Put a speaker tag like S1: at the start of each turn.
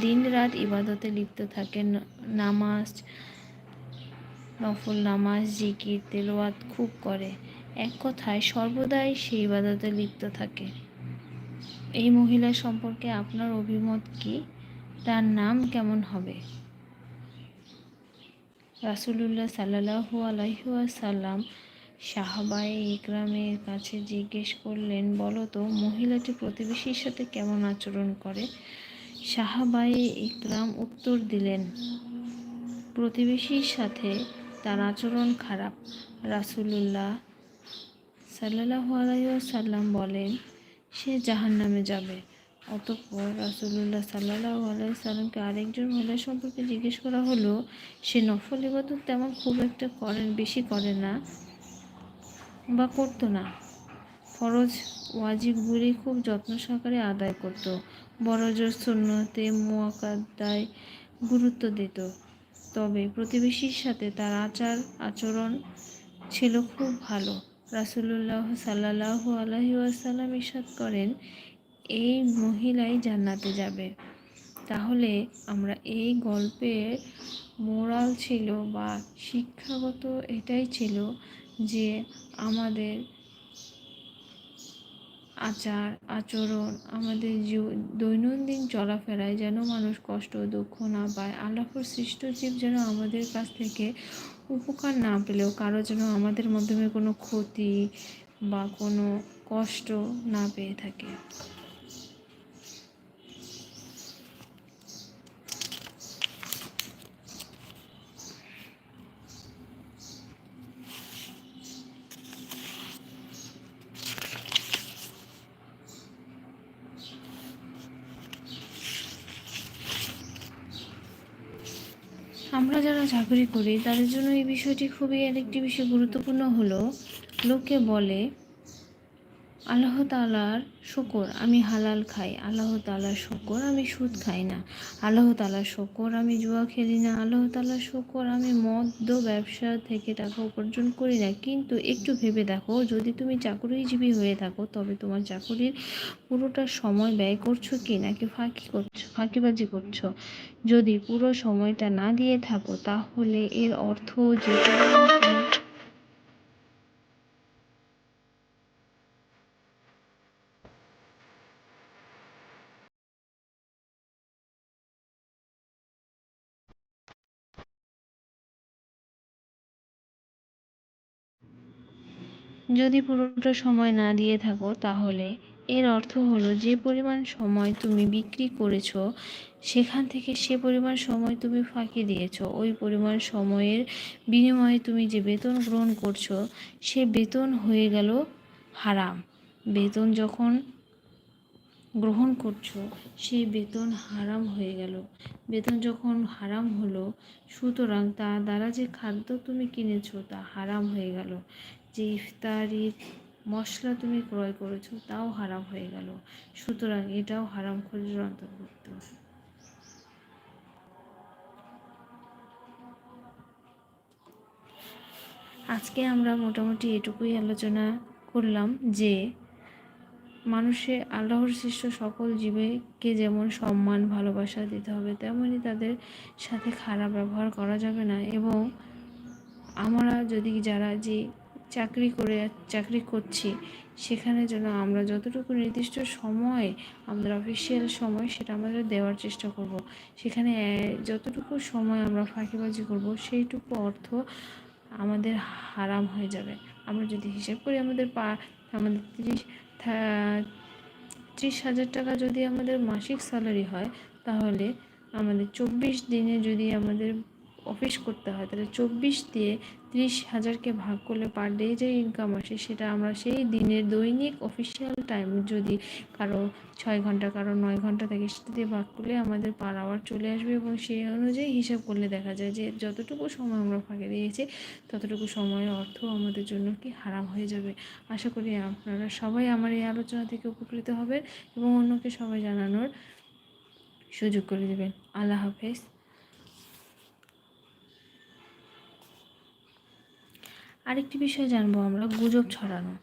S1: দিন রাত ইবাদতে লিপ্ত থাকে, নামাজ, নফল নামাজ, জিকির, তেলাওয়াত খুব করে। এক কথায় সর্বদাই সে ইবাদতে লিপ্ত থাকে। এই মহিলা সম্পর্কে আপনার অভিমত কি? তার নাম কেমন হবে? রাসূলুল্লাহ সাল্লাল্লাহু আলাইহি ওয়াসাল্লাম সাহাবায়ে ইকরামের কাছে জিজ্ঞেস করলেন, বলো তো মহিলাটি প্রতিবেশীর সাথে কেমন আচরণ করে? সাহাবায়ে ইকরাম উত্তর দিলেন, প্রতিবেশীর সাথে তার আচরণ খারাপ। রাসূলুল্লাহ সাল্লাল্লাহু আলাইহি ওয়াসাল্লাম বলেন, সে জাহান্নামে যাবে। অতঃপর রাসূলুল্লাহ সাল্লাল্লাহু আলাইহি ওয়াসাল্লামকে আরেকজন মহিলা সম্পর্কে জিজ্ঞেস করা হলো, সে নফল ইবাদত তেমন খুব একটা বেশি করে না বা করতো না, ফরজ ওয়াজিবগুলি খুব যত্ন সহকারে আদায় করত, বড়জোর সুন্নতে মুআক্কাদায় গুরুত্ব দিত। তবে প্রতিবেশীর সাথে তার আচরণ ছিল খুব ভালো। রাসূলুল্লাহ সাল্লাল্লাহু আলাইহি ওয়াসাল্লাম ইরশাদ করেন, এই মহিলাই জান্নাতে যাবে। তাহলে আমরা এই গল্পের মোরাল ছিল বা শিক্ষাগত এটাই ছিল যে আমাদের আচরণ, আমাদের দৈনন্দিন চলাফেরায় যেন মানুষ কষ্ট দুঃখ না পায়। আল্লাহর সৃষ্ট জীব যেন আমাদের কাছ থেকে উপকার না পেলেও কারো যেন আমাদের মাধ্যমে কোনো ক্ষতি বা কোনো কষ্ট না পেয়ে থাকে। আমরা যারা চাকরি করি তাদের জন্য এই বিষয়টি খুবই আরেকটি বিষয় গুরুত্বপূর্ণ হলো, লোকে বলে আল্লাহ তাআলার শুকর আমি হালাল খাই, আল্লাহ তাআলার শুকর আমি সুদ খাই না, আল্লাহ তাআলার শুকর আমি জুয়া খেলি না, আল্লাহ তাআলার শুকর আমি মদ্য ব্যবসা থেকে টাকা উপার্জন করি না। কিন্তু একটু ভেবে দেখো, যদি তুমি চাকরিজীবী হয়ে থাকো তবে তোমার চাকরির পুরোটা সময় ব্যয় করছো কি নাকি ফাঁকিবাজি করছো? যদি পুরো সময়টা না দিয়ে থাকো তাহলে এর অর্থ যে যদি পুরোটা সময় না দিয়ে থাকো তাহলে এর অর্থ হলো যে পরিমাণ সময় তুমি বিক্রি করেছো সেখান থেকে সে পরিমাণ সময় তুমি ফাঁকি দিয়েছো। ওই পরিমাণ সময়ের বিনিময়ে তুমি যে বেতন গ্রহণ করছো সে বেতন হয়ে গেল হারাম। বেতন যখন গ্রহণ করছো সেই বেতন হারাম হয়ে গেল। বেতন যখন হারাম হলো, সুতরাং তা দ্বারা যে খাদ্য তুমি কিনেছো তা হারাম হয়ে গেল। যে ইফতারির মশলা তুমি ক্রয় করেছো তাও হারাম হয়ে গেল। সুতরাং এটাও হারামখোরের অন্তর্ভুক্ত। আজকে আমরা মোটামুটি এটুকুই আলোচনা করলাম যে মানুষের আল্লাহর সৃষ্ট সকল জীবকে যেমন সম্মান ভালোবাসা দিতে হবে, তেমনই তাদের সাথে খারাপ ব্যবহার করা যাবে না। এবং আমরা যদি যারা যে চাকরি করছি সেখানে যেন আমরা যতটুকু নির্দিষ্ট সময় আমাদের অফিসিয়াল সময় সেটা আমাদের দেওয়ার চেষ্টা করব। সেখানে যতটুকু সময় আমরা ফাঁকিবাজি করব সেইটুকু অর্থ আমাদের হারাম হয়ে যাবে। আমরা যদি হিসাব করি আমাদের 30,000 টাকা যদি আমাদের মাসিক স্যালারি হয়, তাহলে আমাদের 24 দিনে যদি আমাদের অফিস করতে হয় তাহলে 24 দিয়ে 30,000কে ভাগ করলে পার ডে যে ইনকাম আসে সেটা আমরা সেই দিনের দৈনিক অফিসিয়াল টাইম যদি কারো 6 ঘন্টা কারো 9 ঘন্টা থাকে সেটা দিয়ে ভাগ করলে আমাদের পার আওয়ার চলে আসবে। এবং সেই অনুযায়ী হিসাব করলে দেখা যায় যে যতটুকু সময় আমরা ফাঁকি দিয়েছি ততটুকু সময়ের অর্থ আমাদের জন্য কি হারাম হয়ে যাবে। আশা করি আপনারা সবাই আমার এই আলোচনা থেকে উপকৃত হবেন এবং অন্যকে সবাই জানানোর সুযোগ করে দেবেন। আল্লাহ হাফেজ। আরেকটি বিষয় জানবো আমরা, গুজব ছড়ানো।